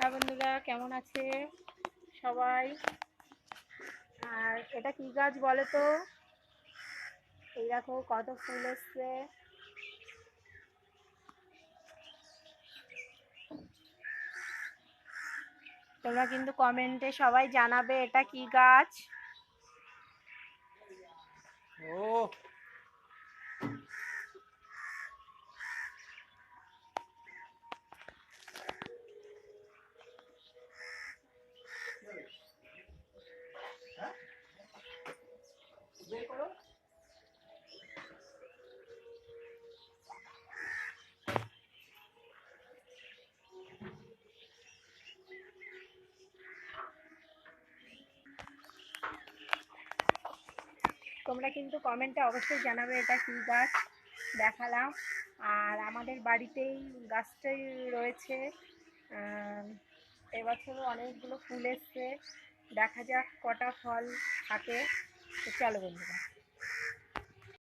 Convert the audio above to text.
নমস্কার বন্ধুরা, কেমন আছে সবাই? আর এটা কি গাছ বলো তো? এই দেখো কত ফুল এসছে। তোমরা কিন্তু কমেন্টে সবাই জানাবে এটা কি গাছ। ও তোমরা কিন্তু কমেন্টে অবশ্যই জানাবে এটা কি গাছ দেখালাম। আর আমাদের বাড়িতেই গাছটাই রয়েছে। এবছরও অনেকগুলো ফুল এসছে, দেখা যাক কটা ফল থাকে। তো চলো বন্ধুরা।